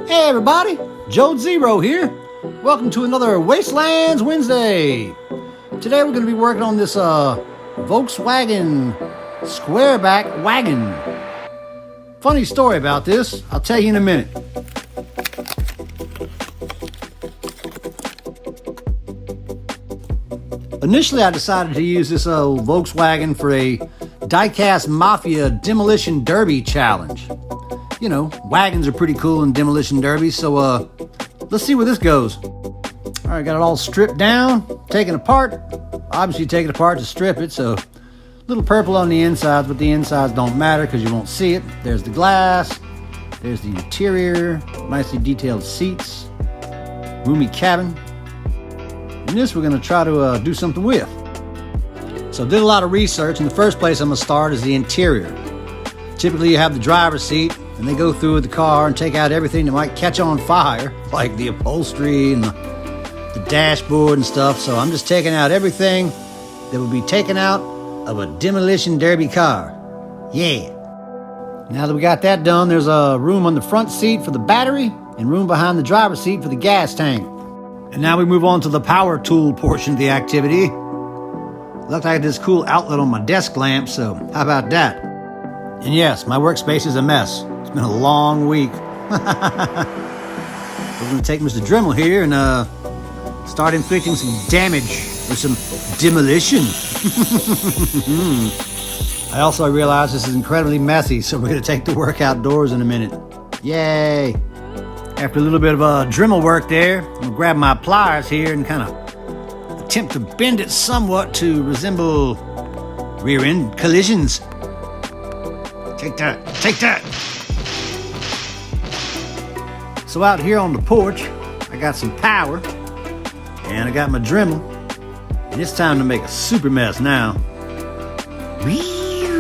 Hey everybody, Joe Zero here. Welcome to another Wastelands Wednesday. Today we're going to be working on this Volkswagen Squareback wagon. Funny story about this, I'll tell you in a minute. Initially I decided to use this Volkswagen for a diecast mafia demolition derby challenge. You know, wagons are pretty cool in demolition derbies, so let's see where this goes. All right, got it all stripped down, taken apart. Obviously take it apart to strip it, so a little purple on the insides, but the insides don't matter because you won't see it. There's the glass, there's the interior, nicely detailed seats, roomy cabin. And this we're gonna try to do something with. So I did a lot of research. In the first place I'm gonna start is the interior. Typically you have the driver's seat, and they go through the car and take out everything that might catch on fire, like the upholstery and the dashboard and stuff. So I'm just taking out everything that would be taken out of a demolition derby car. Yeah. Now that we got that done, there's a room on the front seat for the battery and room behind the driver's seat for the gas tank. And now we move on to the power tool portion of the activity. Looked like this cool outlet on my desk lamp, so how about that? And yes, my workspace is a mess. It's been a long week. We're going to take Mr. Dremel here and start inflicting some damage or some demolition. I also realize this is incredibly messy, so we're going to take the work outdoors in a minute. Yay! After a little bit of Dremel work there, I'm going to grab my pliers here and kind of attempt to bend it somewhat to resemble rear end collisions. Take that, take that. So out here on the porch, I got some power and I got my Dremel, and it's time to make a super mess now.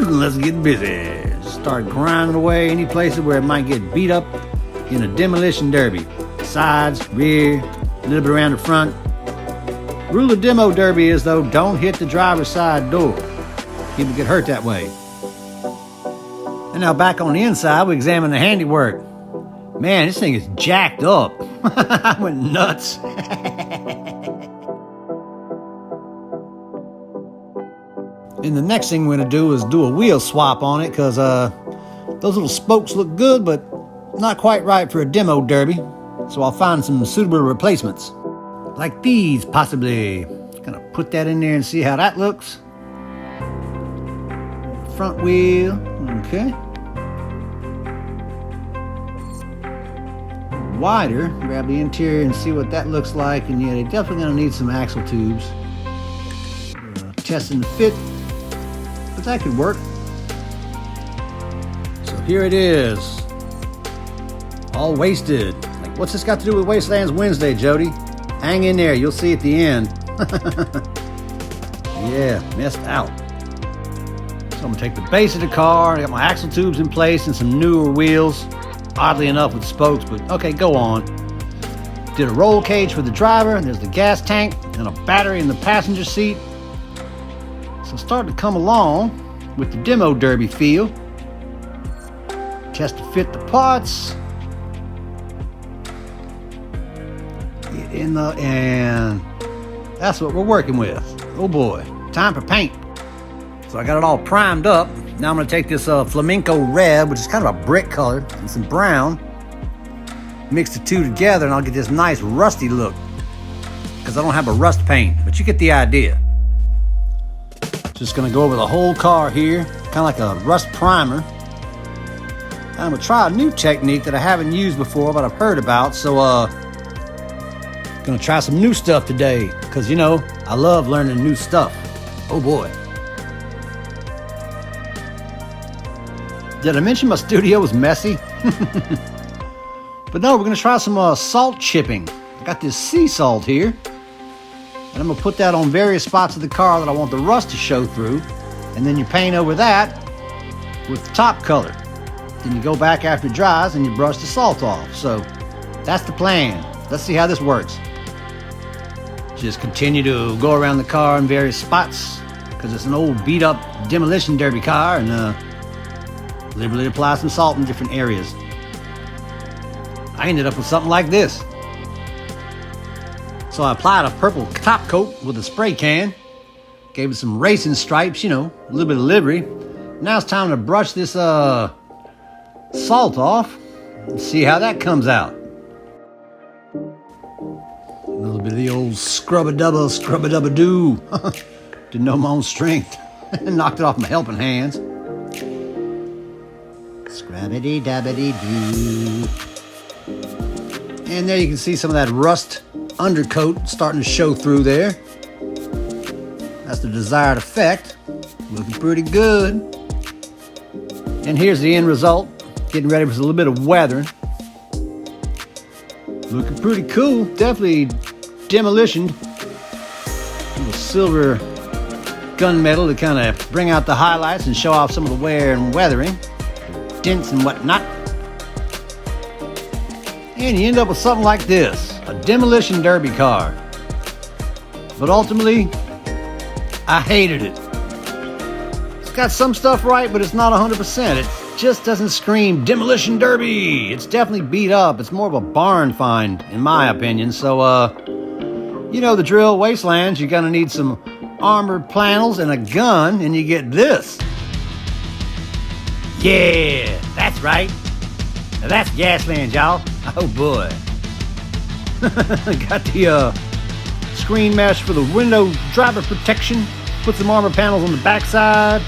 Let's get busy. Start grinding away any places where it might get beat up in a demolition derby. Sides, rear, a little bit around the front. Rule of demo derby is though, don't hit the driver's side door. People get hurt that way. And now back on the inside, we examine the handiwork. Man, this thing is jacked up. I went nuts. And the next thing we're gonna do is do a wheel swap on it, because those little spokes look good, but not quite right for a demo derby. So I'll find some suitable replacements. Like these, possibly. Gonna put that in there and see how that looks. Front wheel, okay. Wider, grab the interior and see what that looks like. And yeah, they're definitely gonna need some axle tubes. Testing the fit, but that could work. So here it is, all wasted. Like, what's this got to do with Wastelands Wednesday, Jody? Hang in there, you'll see at the end. Yeah, messed out. So I'm gonna take the base of the car, I got my axle tubes in place and some newer wheels. Oddly enough with spokes, but okay, go on. Did a roll cage for the driver, and there's the gas tank, and a battery in the passenger seat. So starting to come along with the demo derby feel. Test to fit the parts. Get in the, and that's what we're working with. Oh boy, time for paint. So I got it all primed up. Now I'm going to take this flamenco red, which is kind of a brick color, and some brown. Mix the two together and I'll get this nice rusty look. Because I don't have a rust paint, but you get the idea. Just going to go over the whole car here, kind of like a rust primer. And I'm going to try a new technique that I haven't used before, but I've heard about. So going to try some new stuff today, because you know, I love learning new stuff. Oh boy. Did I mention my studio was messy? But no, we're going to try some salt chipping. I got this sea salt here. And I'm going to put that on various spots of the car that I want the rust to show through. And then you paint over that with the top color. Then you go back after it dries and you brush the salt off. So that's the plan. Let's see how this works. Just continue to go around the car in various spots, because it's an old beat up demolition derby car, and liberally apply some salt in different areas. I ended up with something like this. So I applied a purple top coat with a spray can, gave it some racing stripes, you know, a little bit of livery. Now it's time to brush this salt off and see how that comes out. A little bit of the old scrub-a-dub-a-doo. Didn't know my own strength. Knocked it off my helping hands. Scrub-a-dee-dub-a-dee-doo. And there you can see some of that rust undercoat starting to show through there. That's the desired effect. Looking pretty good. And here's the end result. Getting ready for a little bit of weathering. Looking pretty cool. Definitely demolition. A little silver gunmetal to kind of bring out the highlights and show off some of the wear and weathering. Dents and whatnot. And you end up with something like this. A demolition derby car. But ultimately, I hated it. It's got some stuff right, but it's not 100%. It just doesn't scream demolition derby. It's definitely beat up. It's more of a barn find, in my opinion. So, you know the drill, Wastelands. You're gonna need some armored panels and a gun, and you get this. Yeah, that's right. Now that's Gaslands, y'all. Oh boy. Got the screen mesh for the window driver protection. Put some armor panels on the backside.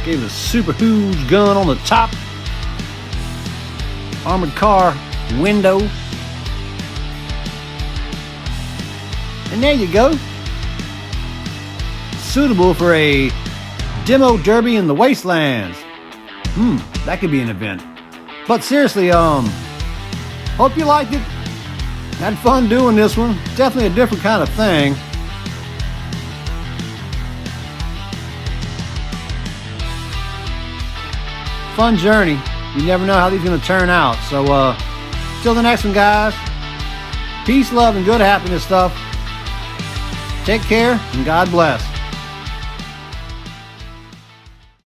Gave it a super huge gun on the top. Armored car window. And there you go. Suitable for a demo derby in the Wastelands. That could be an event. But seriously, hope you liked it. Had fun doing this one. Definitely a different kind of thing. Fun journey. You never know how these are going to turn out. So, till the next one, guys. Peace, love, and good happiness stuff. Take care, and God bless.